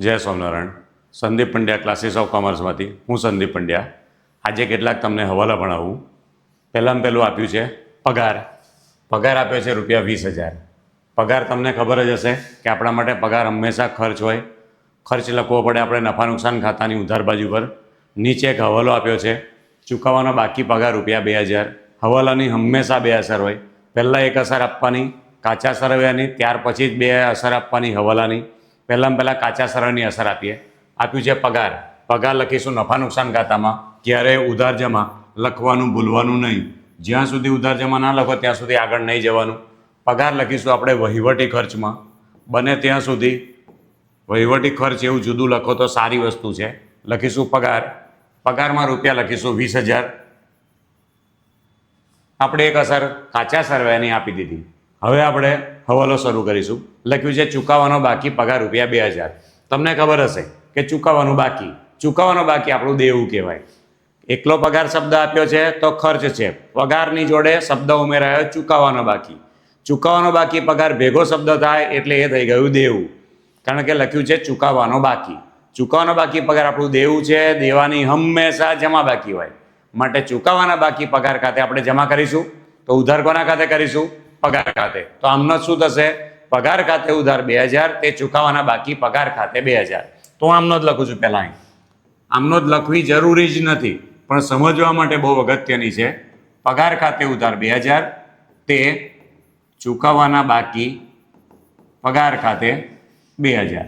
જય Swaminarayan. Sandeep Pandya classes of કોમર્સમાંથી હું સંદીપ પંડ્યા. આજે કેટલાક તમને હવાલા ભણાવું. પહેલાં પહેલું આપ્યું છે પગાર. પગાર આપ્યો છે ₹20,000. પગાર તમને ખબર જ હશે કે આપણા માટે પગાર હંમેશા ખર્ચ હોય. ખર્ચ લખવો પડે આપણે નફા નુકસાન ખાતાની ઉધાર બાજુ પર. નીચે એક હવાલો આપ્યો છે, ચૂકવવાનો બાકી પગાર ₹2,000. હવાલાની હંમેશા બે અસર હોય. પહેલાં એક અસર આપવાની કાચા સરવૈયાની, ત્યાર પછી જ બે અસર આપવાની હવાલાની. પહેલાં કાચા સરવૈયાની અસર આપીએ. આપ્યું છે પગાર. પગાર લખીશું નફા નુકસાન ખાતામાં. ક્યારેય ઉધાર જમા લખવાનું ભૂલવાનું નહીં. જ્યાં સુધી ઉધાર જમા ના લખો ત્યાં સુધી આગળ નહીં જવાનું. પગાર લખીશું આપણે વહીવટી ખર્ચમાં. બને ત્યાં સુધી વહીવટી ખર્ચ એવું જુદું લખો તો સારી વસ્તુ છે. લખીશું પગાર. પગારમાં રૂપિયા લખીશું 20,000. આપણે એક અસર કાચા સરવૈયાની આપી દીધી. હવે આપણે હવાલો શરૂ કરીશું. લખ્યું છે ચૂકવવાનો બાકી પગાર ₹2,000. તમને ખબર હશે કે ચૂકવવાનું બાકી આપણું દેવું કહેવાય. એકલો પગાર શબ્દ આપ્યો છે તો ખર્ચ છે. પગારની જોડે શબ્દ ઉમેરાયો ચૂકવવાનો બાકી. ચૂકવવાનો બાકી પગાર ભેગો શબ્દ થાય એટલે એ થઈ ગયું દેવું. કારણ કે લખ્યું છે ચૂકવવાનો બાકી. ચૂકવવાનો બાકી પગાર આપણું દેવું છે. દેવાની હંમેશા જમા બાકી હોય. માટે ચૂકવવાના બાકી પગાર ખાતે આપણે જમા કરીશું. તો ઉધાર કોના ખાતે કરીશું? પગાર ખાતે. તો આમનો શું થશે? પગાર ખાતે ઉધાર 2,000, તે ચૂકવવાના બાકી પગાર ખાતે 2,000. તો હું આમનો જ લખું છું. પહેલાં આમનો જ લખવી જરૂરી જ નથી, પણ સમજવા માટે બહુ અગત્યની છે. પગાર ખાતે ઉધાર 2,000, તે ચૂકવવાના બાકી પગાર ખાતે 2,000.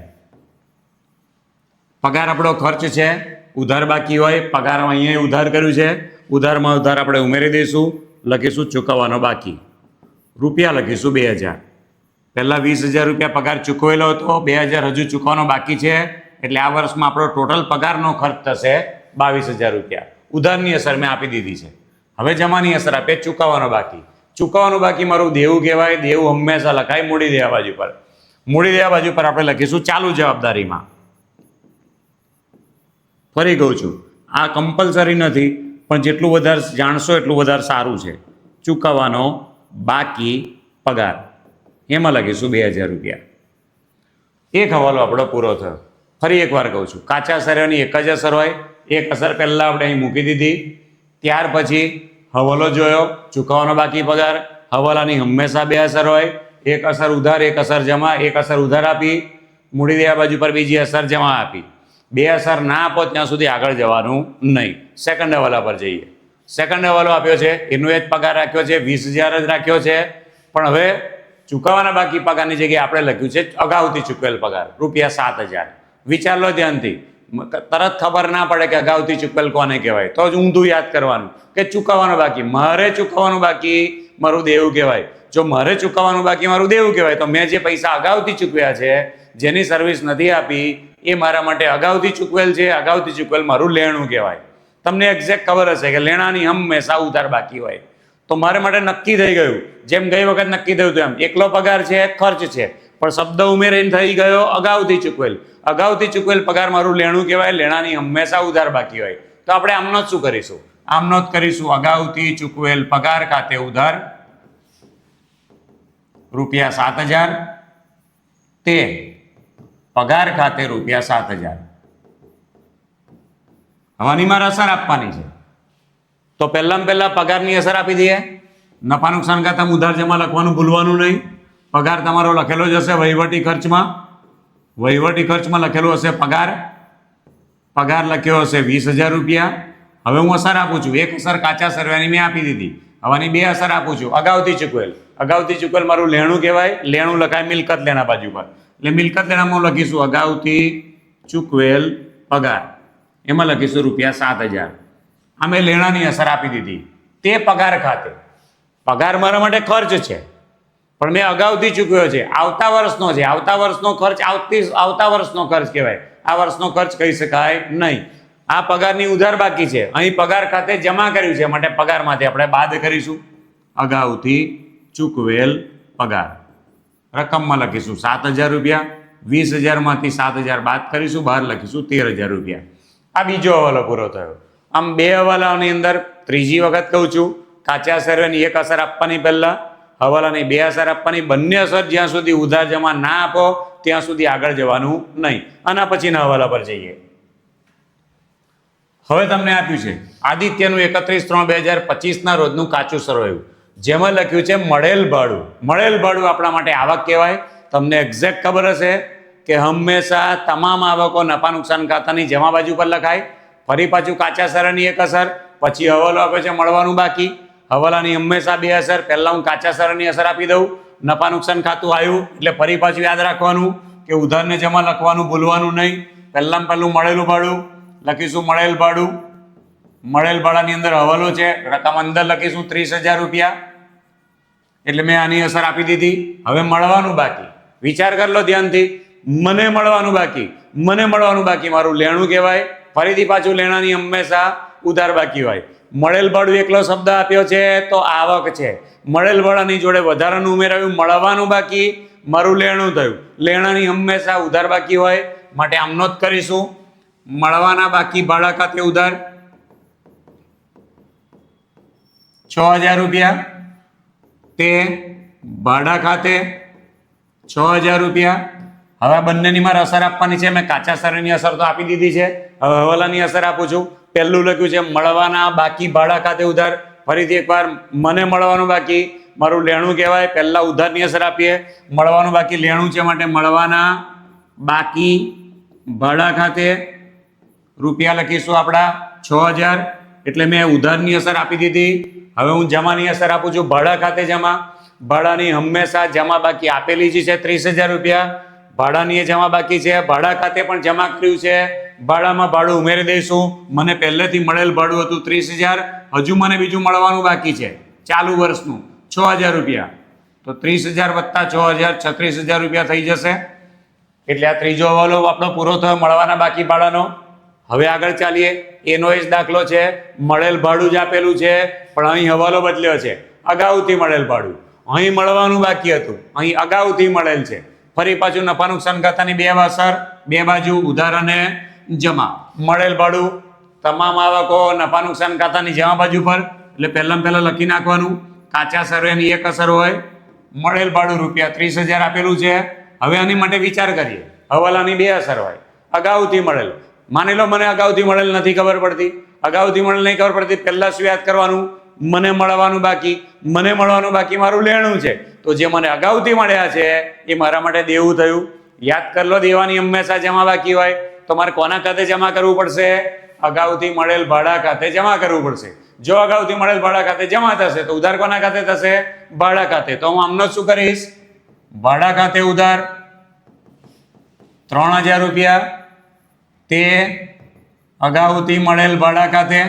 પગાર આપણો ખર્ચ છે. ઉધાર બાકી હોય. પગાર અહીંયા ઉધાર કર્યું છે. ઉધારમાં ઉધાર આપણે ઉમેરી દઈશું. લખીશું ચૂકવવાનો બાકી. રૂપિયા લખીશું 2,000. પહેલાં 20,000 રૂપિયા પગાર ચૂકવેલો હતો. 2,000 હજુ ચૂકવવાનો બાકી છે. એટલે આ વર્ષમાં આપણો ટોટલ પગારનો ખર્ચ થશે 22,000 રૂપિયા. ઉધારની અસર મેં આપી દીધી છે. હવે જમાની અસર આપે ચૂકવવાનો બાકી. ચૂકવવાનું બાકી મારું દેવું કહેવાય. દેવું હંમેશા લખાય મૂડી દેવા બાજુ પર. મૂડી દેવા બાજુ પર આપણે લખીશું ચાલુ જવાબદારીમાં. ફરી કહું છું, આ કમ્પલસરી નથી, પણ જેટલું વધારે જાણશો એટલું વધારે સારું છે. ચૂકવવાનો બાકી પગાર, એમાં લખીશું 2,000 રૂપિયા. એક હવાલો આપણો પૂરો થયો. ફરી એકવાર કહું છું, કાચા સરવૈયાની એક જ અસર હોય. એક અસર પહેલાં આપણે અહીં મૂકી દીધી. ત્યાર પછી હવાલો જોયો, ચૂકવવાનો બાકી પગાર. હવાલાની હંમેશા બે અસર હોય. એક અસર ઉધાર, એક અસર જમા. એક અસર ઉધાર આપી, મૂડી દેવા બાજુ પર બીજી અસર જમા આપી. બે અસર ના આપો ત્યાં સુધી આગળ જવાનું નહીં. સેકન્ડ હવાલા પર જઈએ. સેકન્ડ હવાલો આપ્યો છે, એનો જ પગાર રાખ્યો છે, 20,000 જ રાખ્યો છે. પણ હવે ચૂકવવાના બાકી પગારની જગ્યાએ આપણે લખ્યું છે અગાઉથી ચૂકવેલ પગાર ₹7,000. વિચાર લો ધ્યાનથી. તરત ખબર ના પડે કે અગાઉથી ચૂકવેલ કોને કહેવાય. તો જ ઊંધું યાદ કરવાનું કે ચૂકવવાનું બાકી. મારે ચૂકવવાનું બાકી મારું દેવું કહેવાય. જો મારે ચૂકવવાનું બાકી મારું દેવું કહેવાય તો મેં જે પૈસા અગાઉથી ચૂકવ્યા છે, જેની સર્વિસ નથી આપી, એ મારા માટે અગાઉથી ચૂકવેલ છે. અગાઉથી ચૂકવેલ મારું લેણું કહેવાય. તમને એક્ઝેક્ટ ખબર હશે કે લેણાની હંમેશા ઉધાર બાકી હોય. તો મારે માટે નક્કી થઈ ગયું, જેમ ગઈ વખત નક્કી થયું હતું એમ, એકલો પગાર છે, ખર્ચ છે, પણ શબ્દ ઉમેરીને થઈ ગયો અગાઉથી ચૂકવેલ. અગાઉથી ચૂકવેલ પગાર મારું લેણું કહેવાય. લેણાની હંમેશા ઉધાર બાકી હોય. તો આપણે આમનો જ શું કરીશું? આમનો જ કરીશું. અગાઉથી ચૂકવેલ પગાર ખાતે ઉધાર ₹7,000, તે પગાર ખાતે ₹7,000. હવાની મારે અસર આપવાની છે. તો પહેલાં પગારની અસર આપી દઈએ. નફા નુકસાન ખાતામાં ઉધાર જમા લખવાનું ભૂલવાનું નહીં. પગાર તમારો લખેલો જ હશે વહીવટી ખર્ચમાં. વહીવટી ખર્ચમાં લખેલું હશે પગાર. પગાર લખ્યો હશે 20,000 રૂપિયા. હવે હું અસર આપું છું. એક અસર કાચા સરવૈયાની મેં આપી દીધી. હવાની બે અસર આપું છું. અગાઉથી ચૂકવેલ. અગાઉથી ચૂકવેલ મારું લેણું કહેવાય. લેણું લખાય મિલકત લેણા બાજુ પર. એટલે મિલકત લેણામાં લખીશું અગાઉથી ચૂકવેલ પગાર. એમાં લખીશું ₹7,000. અમે લેણાની અસર આપી દીધી. તે પગાર ખાતે. પગાર મારા માટે ખર્ચ છે, પણ મેં અગાઉથી ચૂકવ્યો છે. આવતા વર્ષનો છે. આવતા વર્ષનો ખર્ચ આવતા વર્ષનો ખર્ચ કહેવાય. આ વર્ષનો ખર્ચ કહી શકાય નહીં. આ પગારની ઉધાર બાકી છે. અહીં પગાર ખાતે જમા કર્યું છે, માટે પગારમાંથી આપણે બાદ કરીશું. અગાઉથી ચૂકવેલ પગાર. રકમમાં લખીશું 7,000 રૂપિયા. 20,000માંથી 7,000 બાદ કરીશું. બહાર લખીશું 13,000 રૂપિયા. આ બીજો હવાલો પૂરો થયો. આમ બે હવાલાની અંદર ત્રીજી વખત કહું છું, કાચા સરવૈયાની એક અસર આપવાની પહેલાં, હવાલાની બે અસર આપવાની. બંને અસર જ્યાં સુધી ઉધાર જમા ના આપો ત્યાં સુધી આગળ જવાનું નહીં. આના પછીના હવાલા પર જઈએ. હવે તમને આપ્યું છે આદિત્યનું 31/3/2025 રોજનું કાચું સરવાયું, જેમાં લખ્યું છે મળેલ ભાડું. મળેલ ભાડું આપણા માટે આવક કહેવાય. તમને એક્ઝેક્ટ ખબર હશે કે હંમેશા તમામ આવકો નફા નુકસાન ખાતાની જમા બાજુ પર લખાય. ફરી પાછું કાચા સરાની એક અસર, પછી હવાલો આપે છે મળવાનું બાકી. હવાલાની હંમેશા બે અસર. પહેલા હું કાચા સરાની અસર આપી દઉં, નફા નુકસાન ખાતું આવ્યું એટલે ફરી પાછું યાદ રાખવાનું કે ઉધારને જમા લખવાનું ભૂલવાનું નહીં. પહેલાં પહેલું મળેલું ભાડું લખીશું, મળેલ ભાડું. મળેલ ભાડાની અંદર હવાલો છે, રકમ અંદર લખીશું 30,000 રૂપિયા, એટલે મેં આની અસર આપી દીધી. હવે મળવાનું બાકી, વિચાર કરી લો ધ્યાનથી. મને મળવાનું બાકી, મને મળવાનું બાકી મારું લેણું કહેવાય. ફરીથી પાછું લેણાની હંમેશા ઉધાર બાકી હોય. મળેલ ભાડું એકલો શબ્દ આપ્યો છે તો આવક છે. મળેલ ભાડાની જોડે વધારાનું ઉમેરાયું, મળવાનું બાકી, મારું લેણું થયું. લેણાની હંમેશા ઉધાર બાકી હોય, માટે આમનો જ કરીશું. મળવાના બાકી ભાડા ખાતે ઉધાર 6,000 રૂપિયા, તે ભાડા ખાતે 6,000 રૂપિયા. હવે બંનેની મારે અસર આપવાની છે. મેં કાચા સરની અસર તો આપી દીધી છે, હવે હવાલાની અસર આપું છું. પહેલું લખ્યું છે મળવાના બાકી ભાડા ખાતે ઉધાર. ફરીથી એકવાર, મને મળવાનું બાકી મારું લેણું કહેવાય. પહેલા ઉધારની અસર આપીએ. મળવાનું બાકી લેણું છે, માટે મળવાના બાકી ભાડા ખાતે રૂપિયા લખીશું આપણા 6,000, એટલે મેં ઉધારની અસર આપી દીધી. હવે હું જમાની અસર આપું છું. ભાડા ખાતે જમા, ભાડાની હંમેશા જમા બાકી આપેલી જ છે 30,000 રૂપિયા. ભાડાની એ જમા બાકી છે, ભાડા ખાતે પણ જમા કર્યું છે. ભાડામાં ભાડું ઉમેરી દઈશું. મને પહેલેથી મળેલ ભાડું હતું 30,000, હજુ મને બીજું મળવાનું બાકી છે ચાલુ વર્ષનું 6,000 રૂપિયા. તો 30,000 વત્તા 6,000 36,000 રૂપિયા થઈ જશે. એટલે આ ત્રીજો હવાલો આપણો પૂરો થયો મળવાના બાકી ભાડાનો. હવે આગળ ચાલીએ. એનો જ દાખલો છે. મળેલ ભાડું જ આપેલું છે, પણ અહીં હવાલો બદલ્યો છે. અગાઉથી મળેલ ભાડું, અહીં મળવાનું બાકી હતું, અહીં અગાઉથી મળેલ છે. ફરી પાછું નફા નુકસાન ખાતાની બે અસર, બે બાજુ ઉધાર અને જમા. મળેલ ભાડું તમામ આવકો નફા નુકસાન ખાતાની જમા બાજુ પર, એટલે પહેલા લખી નાખવાનું. કાચા સર્વેની એક અસર હોય. મળેલ ભાડું રૂપિયા 30,000 આપેલું છે. હવે આની માટે વિચાર કરીએ. હવાલાની બે અસર હોય. અગાઉથી મળેલ, માની લો મને અગાઉથી મળેલ નથી ખબર પડતી, અગાઉથી મળેલ નહીં ખબર પડતી, પહેલા શું યાદ કરવાનું? મને મળવાનું બાકી, મને મળવાનું બાકી મારું લેણું છે. તો જે મને અગાઉથી મળ્યા છે એ મારા માટે દેવું થયું. યાદ કરી લો, દેવાની હંમેશા જમા બાકી હોય. તો મારે કોના ખાતે જમા કરવું પડશે? અગાઉથી મળેલ ભાડા ખાતે જમા કરવું પડશે. જો અગાઉથી મળેલ ભાડા ખાતે જમા થશે તો ઉધાર કોના ખાતે થશે? ભાડા ખાતે. તો હું આમનો શું કરીશ? ભાડા ખાતે ઉધાર 3,000 રૂપિયા, તે અગાઉથી મળેલ ભાડા ખાતે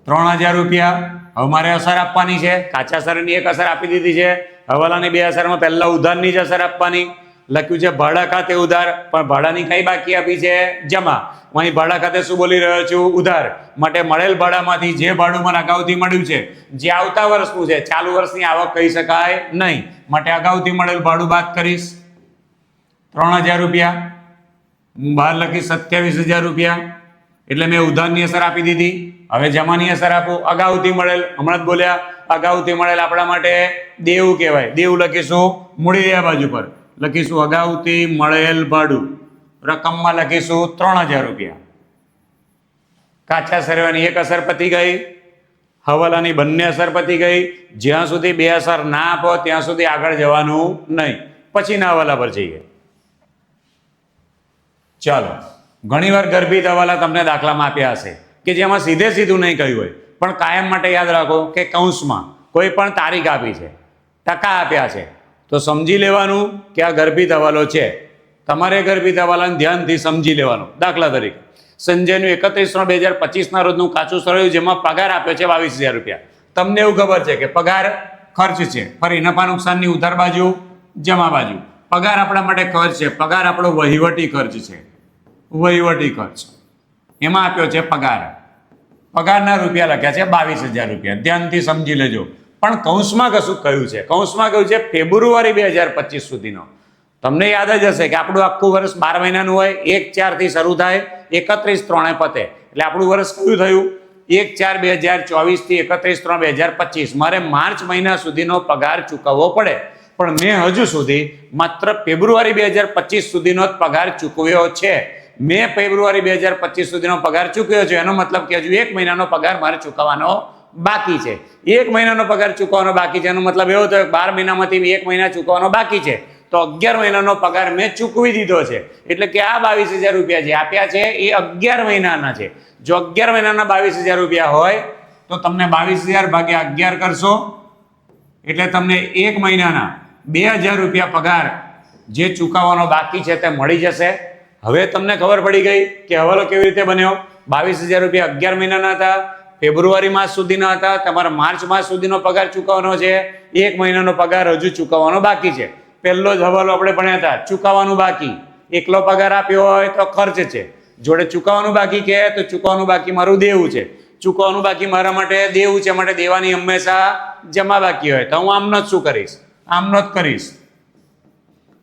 3,000 રૂપિયા. હવે મારે અસર આપવાની છે. કાચા સરની એક અસર આપી દીધી છે. હવાલાની બે અસરમાં પહેલા ઉધારની જ અસર આપવાની. લખ્યું છે ભાડા ખાતે ઉધાર, પણ ભાડાની કઈ બાકી આપી છે? જમા. હું અહીં ભાડા ખાતે શું બોલી રહ્યો છું? ઉધાર. માટે મળેલ ભાડામાંથી જે ભાડું મને અગાઉથી મળ્યું છે, જે આવતા વર્ષનું છે, ચાલુ વર્ષની આવક કહી શકાય નહીં, માટે અગાઉથી મળેલ ભાડું બાદ કરીશ. 3,000 રૂપિયા હું બહાર લખીશ 27,000 રૂપિયા, એટલે મેં ઉધારની અસર આપી દીધી. હવે જમાની અસર આપું. અગાઉથી મળેલ, હમણાં જ બોલ્યા, અગાઉથી મળેલ આપણા માટે દેવું કહેવાય. દેવું લખીશું મૂડી દેવા બાજુ પર, લખીશું અગાઉથી મળેલ ભાડું. રકમમાં લખીશું 3,000 રૂપિયા. કાચા સર્વેની એક અસર પતી ગઈ, હવાલાની બંને અસર પતી ગઈ. જ્યાં સુધી બે અસર ના આપો ત્યાં સુધી આગળ જવાનું નહીં. પછીના હવાલા પર જઈએ. ચાલો, ઘણીવાર ગર્ભિત હવાલા તમને દાખલામાં આપ્યા હશે કે જેમાં સીધે સીધું નહીં કહ્યું હોય, પણ કાયમ માટે યાદ રાખો કે કૌંસમાં કોઈ પણ તારીખ આપી છે, ટકા આપ્યા છે, તો સમજી લેવાનું કે આ ગર્ભિત હવાલો છે. તમારે ગર્ભિત હવાલાને ધ્યાનથી સમજી લેવાનો. દાખલા તરીકે સંજયનું 31/3/2025 રોજનું કાચું સરવાયું, જેમાં પગાર આપ્યો છે 22,000 રૂપિયા. તમને એવું ખબર છે કે પગાર ખર્ચ છે. ફરી નફા નુકસાનની ઉધાર બાજુ, જમા બાજુ. પગાર આપણા માટે ખર્ચ છે. પગાર આપણો વહીવટી ખર્ચ છે. વહીવટી ખર્ચ એમાં આપ્યો છે પગાર. પગારના રૂપિયા લખ્યા છે 22,000 રૂપિયા. ધ્યાનથી સમજી લેજો. પણ કૌંસમાં કશું કહ્યું છે. કૌંસમાં કહ્યું છે ફેબ્રુઆરી 2025 સુધીનો. તમને યાદ જ હશે કે આપણું આખું વર્ષ 12 મહિનાનું હોય. 1/4 થી શરૂ થાય, 31/3 પતે. એટલે આપણું વર્ષ કયું થયું? 1/4/2024 થી 31/3/2025. મારે માર્ચ મહિના સુધીનો પગાર ચૂકવવો પડે. પણ મેં હજુ સુધી માત્ર ફેબ્રુઆરી 2025 સુધીનો જ પગાર ચૂકવ્યો છે. મેં ફેબ્રુઆરી 2025 સુધીનો પગાર ચૂકવ્યો છે, એનો મતલબ કે હજુ 1 મહિનાનો પગાર મારે ચૂકવવાનો બાકી છે. 1 મહિનાનો પગાર ચૂકવવાનો બાકી છે એનો મતલબ એવો થયો કે 12 મહિનામાંથી 1 મહિના ચૂકવવાનો બાકી છે, તો 11 મહિનાનો પગાર મેં ચૂકવી દીધો છે. એટલે કે આ 22,000 રૂપિયા જે આપ્યા છે એ 11 મહિનાના છે. જો 11 મહિનાના 22,000 રૂપિયા હોય તો તમને 22,000 ભાગ્યા 11 કરશો એટલે તમને 1 મહિનાના 2,000 રૂપિયા પગાર જે ચૂકવવાનો બાકી છે તે મળી જશે. હવે તમને ખબર પડી ગઈ કે હવાલો કેવી રીતે બન્યો. 22,000 રૂપિયા 11 મહિનાના હતા, ફેબ્રુઆરી માસ સુધીના હતા, તમારા માર્ચ માસ સુધીનો પગાર ચૂકવવાનો છે, 1 મહિનાનો પગાર હજુ ચૂકવવાનો બાકી છે. પહેલો જ હવાલો આપણે ભણ્યા હતા, ચૂકવવાનું બાકી. એકલો પગાર આપ્યો હોય તો ખર્ચ છે, જોડે ચૂકવવાનું બાકી કે તો ચૂકવવાનું બાકી મારું દેવું છે. ચૂકવવાનું બાકી મારા માટે દેવું છે, માટે દેવાની હંમેશા જમા બાકી હોય તો હું આમનો જ શું કરીશ, આમનો જ કરીશ.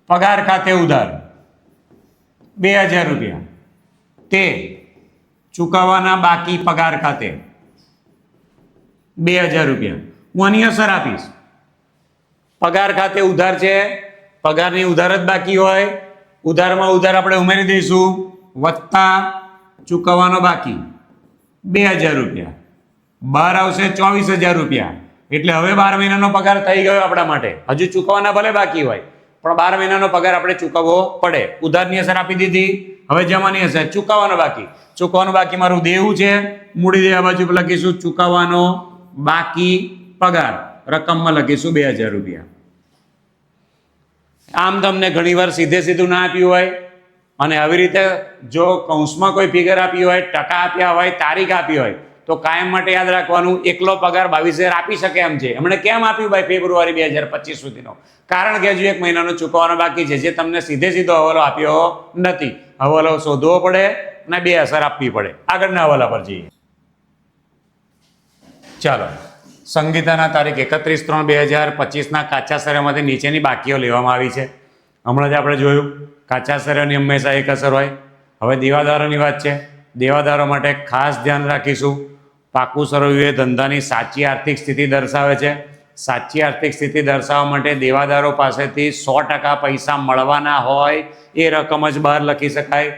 પગાર ખાતે ઉધાર 2,000 રૂપિયા તે ચૂકવવાના બાકી પગાર ખાતે 2,000 રૂપિયા હું આની અસર આપીશ. પગાર ખાતે ઉધાર છે, પગારની ઉધાર જ બાકી હોય, ઉધારમાં ઉધાર આપણે ઉમેરી દઈશું, વત્તા ચૂકવવાનો બાકી 2,000 રૂપિયા, બહાર આવશે 24,000 રૂપિયા. એટલે હવે 12 મહિનાનો પગાર થઈ ગયો આપણા માટે. હજુ ચૂકવવાના ભલે બાકી હોય પણ 12 મહિનાનો પગાર આપણે ચૂકવવો પડે. ઉધારની અસર આપી દીધી, હવે જમાની અસર, ચૂકવવાનો બાકી. ચૂકવવાનું બાકી મારું દેવું છે, મૂડી દેવા બાજુ લખીશું ચૂકવવાનો બાકી પગાર, રકમમાં લખીશું 2,000 રૂપિયા. આમ તમને ઘણીવાર સીધે સીધું ના આપ્યું હોય અને આવી રીતે જો કૌંસમાં કોઈ ફિગર આપી હોય, ટકા આપ્યા હોય, તારીખ આપી હોય તો કાયમ માટે યાદ રાખવાનું એકલો પગાર 22,000 આપી શકે એમ છે. એમણે કેમ આપ્યું ભાઈ ફેબ્રુઆરી 2025 સુધીનો? કારણ કે હજુ 1 મહિનાનો ચૂકવવાનો બાકી છે, જે તમને સીધે સીધો હવાલો આપ્યો નથી. હવાલો શોધવો પડે અને 2 અસર આપવી પડે. આગળના હવાલા પર જઈએ. ચાલો, સંગીતાના તારીખ 31/3/2025ના કાચા સરેમાંથી નીચેની બાકીઓ લેવામાં આવી છે. હમણાં જ આપણે જોયું કાચા સરેની હંમેશા એક અસર હોય. હવે દેવાદારોની વાત છે. દેવાદારો માટે ખાસ ધ્યાન રાખીશું. પાકું સરવૈયું એ ધંધાની સાચી આર્થિક સ્થિતિ દર્શાવે છે. સાચી આર્થિક સ્થિતિ દર્શાવવા માટે દેવાદારો પાસેથી 100% પૈસા મળવાના હોય એ રકમ જ બહાર લખી શકાય.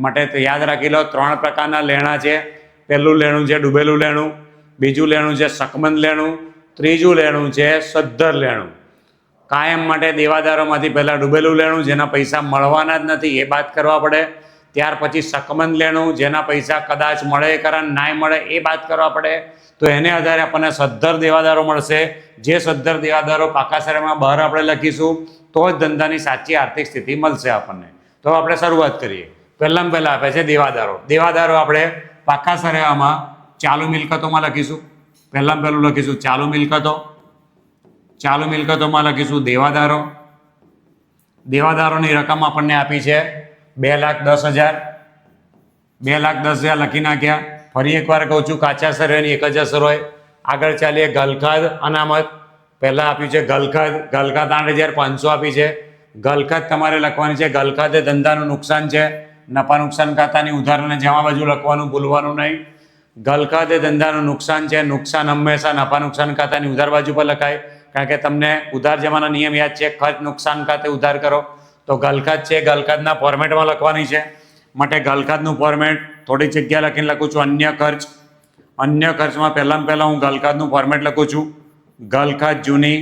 માટે તો યાદ રાખી લો, 3 પ્રકારના લેણા છે. પહેલું લેણું છે ડૂબેલું લેણું, બીજું લેણું છે શકમંદ લેણું, ત્રીજું લેણું છે સદ્ધર લેણું. કાયમ માટે દેવાદારોમાંથી પહેલાં ડૂબેલું લેણું જેના પૈસા મળવાના જ નથી એ બાદ કરવા પડે. ત્યાર પછી શકમંદ લેણું જેના પૈસા કદાચ મળે ખરા ના મળે એ બાદ કરવા પડે. તો એને આધારે આપણને સદ્ધર દેવાદારો મળશે. જે સદ્ધર દેવાદારો પાકા સરેમાં બહાર આપણે લખીશું તો જ ધંધાની સાચી આર્થિક સ્થિતિ મળશે આપણને. તો આપણે શરૂઆત કરીએ. પહેલાં આપે છે દેવાદારો. દેવાદારો આપણે પાકા સરેમાં ચાલુ મિલકતોમાં લખીશું. પહેલું લખીશું ચાલુ મિલકતો. ચાલુ મિલકતોમાં લખીશું દેવાદારો. દેવાદારોની રકમ આપણને આપી છે 2,10,000. 2,10,000 લખી નાખ્યા. ફરી એકવાર કહું છું, કાચા સરેની એક જ અસર હોય. આગળ ચાલીએ ગલખાદ અનામત. પહેલાં આપ્યું છે ગલખાદ. ગલખાદ 8,500 આપી છે. ગલખાદ તમારે લખવાની છે. ગલખાદ એ ધંધાનું નુકસાન છે. નફા નુકસાન ખાતાની ઉધારને જમા બાજુ લખવાનું ભૂલવાનું નહીં. ગલખાદ એ ધંધાનું નુકસાન છે. નુકસાન હંમેશા નફા નુકસાન ખાતાની ઉધાર બાજુ પર લખાય. કારણ કે તમને ઉધાર જમાનો નિયમ યાદ છે, ખર્ચ નુકસાન ખાતે ઉધાર કરો. તો ગલખાદ છે ગલખાદના ફોર્મેટમાં લખવાની છે. માટે ગલખાદનું ફોર્મેટ થોડી જગ્યા લખીને લખું છું અન્ય ખર્ચ. અન્ય ખર્ચમાં પહેલાં હું ગલખાદનું ફોર્મેટ લખું છું. ગલખાદ જૂની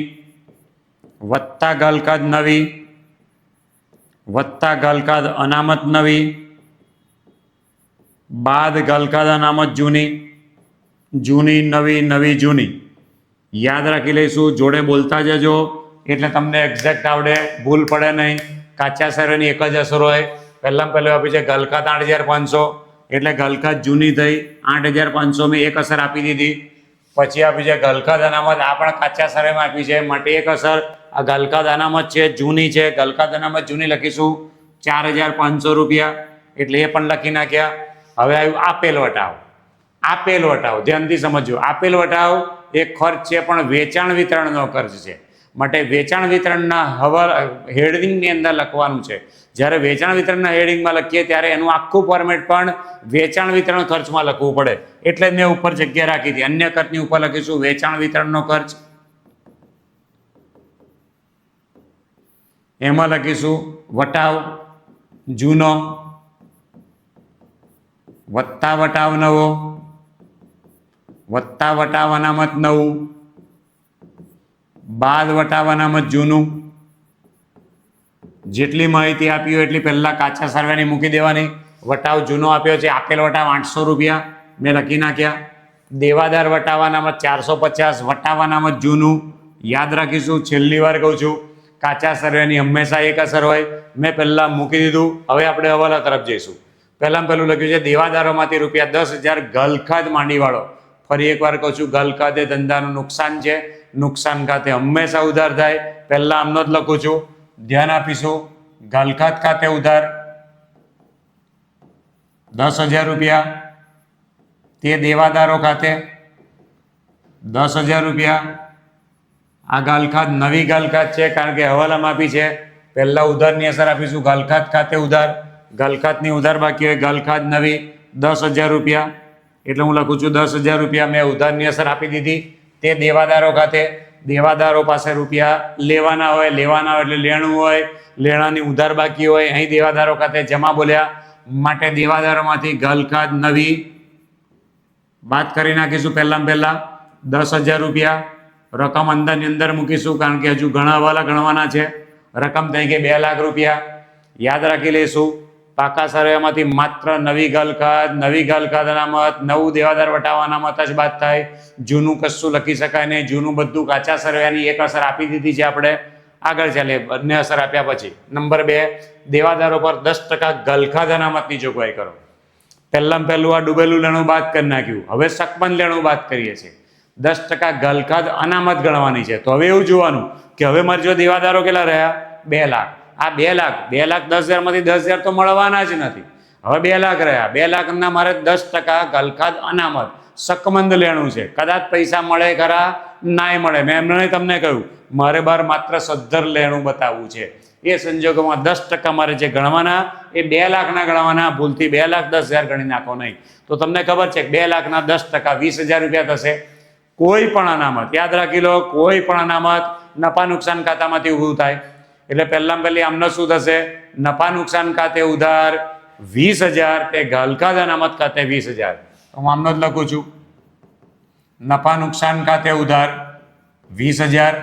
વત્તા ગલખાદ નવી વત્તા ગલખાદ અનામત નવી બાદ ગલખાદ અનામત જૂની, જૂની નવી, નવી જૂની. યાદ રાખી લઈશું, જોડે બોલતા જજો એટલે તમને એક્ઝેક્ટ આવડે, ભૂલ પડે નહીં. કાચા સરેની એક જ અસર હોય. પહેલું આપી છે ગલખાદ 8,500 એટલે ગલખાદ જૂની થઈ 8,500 મેં એક અસર આપી દીધી. પછી આપી છે ગલખાદ અનામત, આ પણ કાચા સરેમાં આપી છે માટે એક અસર. આ ગલખાદ અનામત છે જૂની છે, ગલખાદ અનામત જૂની લખીશું 4,500 રૂપિયા એટલે એ પણ લખી નાખ્યા. હવે આવ્યું આપેલ વટાવ. આપેલ વટાવ ધ્યાનથી સમજો. આપેલ વટાવ એક ખર્ચ છે પણ વેચાણ વિતરણનો ખર્ચ છે. માટે વેચાણ વિતરણના હેડિંગની અંદર લખવાનું છે. જ્યારે વેચાણ વિતરણના હેડિંગમાં લખીએ ત્યારે એનું આખું ફોર્મેટ પણ વેચાણ વિતરણ ખર્ચમાં લખવું પડે. એટલે જ મેં ઉપર જગ્યા રાખી હતી. અન્ય ખર્ચની ઉપર લખીશું વેચાણ વિતરણનો ખર્ચ. એમાં લખીશું વટાવ જૂનો વત્તા વટાવ નવો વત્તા વટાવ અનામત નવું બાદ વટાવ અનામત જૂનું. જેટલી માહિતી આપી હોય એટલી પહેલાં કાચા સરવેની મૂકી દેવાની. વટાવ જૂનો આપ્યો છે, આપેલ વટાવ 800 રૂપિયા મેં લખી નાખ્યા. દેવાદાર વટાવ અનામત 450, વટાવ અનામત જૂનું યાદ રાખીશું. છેલ્લી વાર કહું છું, કાચા સર્વેની હંમેશા એક અસર હોય. મેં પહેલાં મૂકી દીધું. હવે આપણે હવાલા તરફ જઈશું. પહેલાં પહેલું લખ્યું છે દેવાદારોમાંથી રૂપિયા 10,000 ગલખાદ માંડીવાળો. ફરી એકવાર કહું છું, ગલખાદ એ ધંધાનું નુકસાન છે. નુકસાન ખાતે હંમેશા ઉધાર થાય. પહેલાં આમનો જ લખું છું, ધ્યાન આપીશું. ગલખાદ ખાતે ઉધાર 10,000 રૂપિયા, તે દેવાદારો ખાતે 10,000 રૂપિયા. આ ગલખાદ નવી ગલખાદ છે, કારણ કે હવાલામાં આપી છે. પહેલાં ઉધારની અસર આપીશું. ગલખાદ ખાતે ઉધાર, ગલખાદની ઉધાર બાકી હોય, ગલખાદ નવી 10,000 રૂપિયા. એટલે હું લખું છું 10,000 રૂપિયા મેં ઉધારની અસર આપી દીધી. તે દેવાદારો ખાતે, દેવાદારો પાસે રૂપિયા લેવાના હોય એટલે લેણું હોય, લેણાની ઉધાર બાકી હોય, અહીં દેવાદારો ખાતે જમા બોલ્યા માટે દેવાદારોમાંથી ગલખાદ નવી બાદ કરી નાખીશું. પહેલાં 10,000 રૂપિયા રકમ અંદરની અંદર મૂકીશું, કારણ કે હજુ ઘણા હવાલા ગણવાના છે. રકમ થઈ ગઈ 2 લાખ રૂપિયા. યાદ રાખી લઈશું. પાકા સર્વેમાંથી માત્ર નવી ગલખાદ અનામત, નવું દેવાદાર વટાવ અનામત જ બાદ થાય. જૂનું કશું લખી શકાય નહીં. જૂનું બધું કાચા સર્વેની એક અસર આપી દીધી છે આપણે. આગળ ચાલે બંને અસર આપ્યા પછી. નંબર 2, દેવાદારો પર 10% ગલખાદ અનામતની જોગવાઈ કરો. પહેલું આ ડૂબેલું લેણું બાદ કરી નાખ્યું. હવે સકમંદ લેણું બાદ કરીએ છીએ. 10% ગલખાદ અનામત ગણવાની છે. તો હવે એવું જોવાનું કે હવે મારે જો દેવાદારો કેટલા રહ્યા? 2 લાખ. આ 2 લાખ 10,000 માંથી 10,000 તો મળવાના જ નથી. હવે 2 લાખ રહ્યા. 2 લાખના મારે 10% ગલખાદ અનામત સકમંદ લેણું છે. કદાચ પૈસા મળે ખરા, નાય મળે. મેં એમને તમને કહ્યું મારે માત્ર સદ્ધર લેણું બતાવવું છે. એ સંજોગોમાં 10% મારે જે ગણવાના એ 2 લાખના ગણવાના. ભૂલથી 2,10,000 ગણી નાખો નહીં. તો તમને ખબર છે કે 2 લાખના 10% 20,000 રૂપિયા થશે. કોઈ પણ અનામત યાદ રાખી લો, કોઈ પણ અનામત નફા નુકસાન ખાતામાંથી ઊભું થાય. એટલે પહેલી આમનો શું થશે? નફા નુકસાન ખાતે ઉધાર 20,000, તે ગલખાદ અનામત ખાતે 20,000. હું આમનો જ લખું છું. નફા નુકસાન ખાતે ઉધાર 20,000,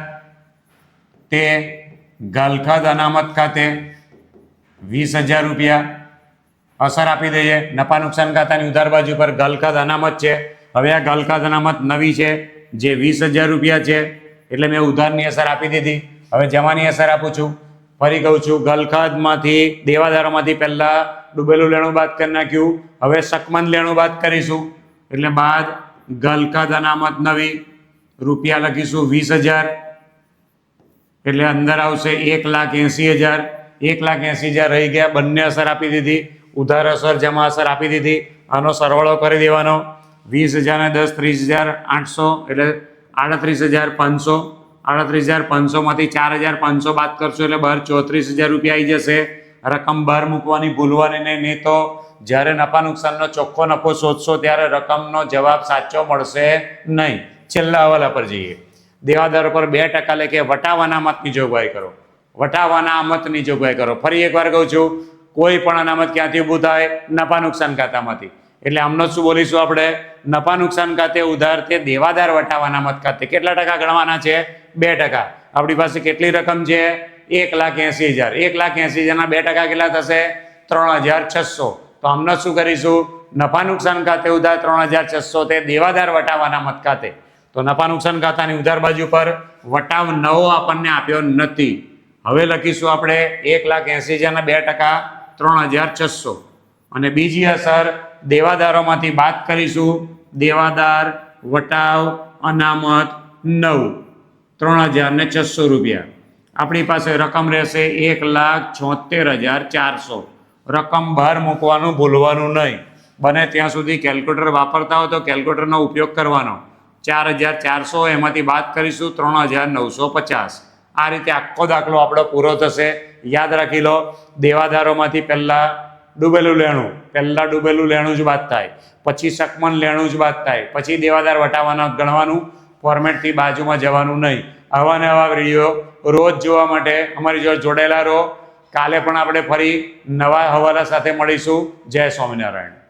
તે ગલખાદ અનામત ખાતે 20,000 રૂપિયા. અસર આપી દઈએ. નફા નુકસાન ખાતાની ઉધાર બાજુ પર ગલખાદ અનામત છે. હવે આ ગલખાદ અનામત નવી છે જે 20,000 રૂપિયા છે. એટલે મેં ઉધારની અસર આપી દીધી. હવે જમાની અસર આપું છું. ફરી કહું છું, ગલખાદમાંથી દેવાદારોમાંથી પહેલાં ડૂબેલું લેણું બાદ કરી નાખ્યું. હવે સકમંદ લેણું બાદ કરીશું. એટલે બાદ ગલખાદ અનામત નવી રૂપિયા લખીશું 20,000. એટલે અંદર આવશે 1,80,000. 1,80,000 રહી ગયા. બંને અસર આપી દીધી. ઉધાર અસર, જમા અસર આપી દીધી. આનો સરવાળો કરી દેવાનો. 20,000 ને 10 30,800 એટલે 38,500. 38,500 માંથી 4,500 બાદ કરશો એટલે બહાર 34,000 રૂપિયા આવી જશે. રકમ બહાર મૂકવાની ભૂલવાની નહીં તો જ્યારે નફા નુકસાનનો ચોખ્ખો નફો શોધશો ત્યારે રકમનો જવાબ સાચો મળશે નહીં. છેલ્લા હવાલા પર જઈએ. દેવાદારો પર 2% લેખે વટાવ અનામતની જોગવાઈ કરો. વટાવ અનામતની જોગવાઈ કરો. ફરી એકવાર કહું છું, કોઈ પણ અનામત ક્યાંથી ઊભું થાય? નફા નુકસાન ખાતામાંથી. એટલે આમનો શું બોલીશું આપણે? નફા નુકસાન ખાતે ઉધાર, તે દેવાદાર વટાવ અનામત ખાતે કેટલા ટકા ગણવાના છે? 2%. આપણી પાસે કેટલી રકમ છે? 1,80,000. 1,80,000ના 2% કેટલા થશે? 3,600. તો આમનો શું કરીશું? નફા નુકસાન ખાતે ઉધાર 3,600, તે દેવાદાર વટાવ અનામત ખાતે. તો નફા નુકસાન ખાતાની ઉધાર બાજુ પર વટાવ નવો આપણને આપ્યો નથી. હવે લખીશું આપણે 1,80,000ના 2% 3,600. અને બીજી અસર દેવાદારોમાંથી બાદ કરીશું. દેવાદાર વટાવ અનામત 9 3,600 રૂપિયા. આપણી પાસે રકમ રહેશે 1,76,400. રકમ બહાર મૂકવાનું ભૂલવાનું નહીં. બને ત્યાં સુધી કેલ્ક્યુલેટર વાપરતા હો તો કેલ્ક્યુલેટરનો ઉપયોગ કરવાનો. 4,400 એમાંથી બાદ કરીશું 3,950. આ રીતે આખો દાખલો આપણો પૂરો થશે. યાદ રાખી લો, દેવાદારોમાંથી પહેલાં ડૂબેલું લેણું જ બાદ થાય, પછી સકમન લેણું જ બાદ થાય, પછી દેવાદાર વટાવાના ગણવાનું. ફોર્મેટથી બાજુમાં જવાનું નહીં. આવા ને આવા વિડીયો રોજ જોવા માટે અમારી જોડે જોડાયેલા રહો. કાલે પણ આપણે ફરી નવા હવાલા સાથે મળીશું. જય સ્વામિનારાયણ.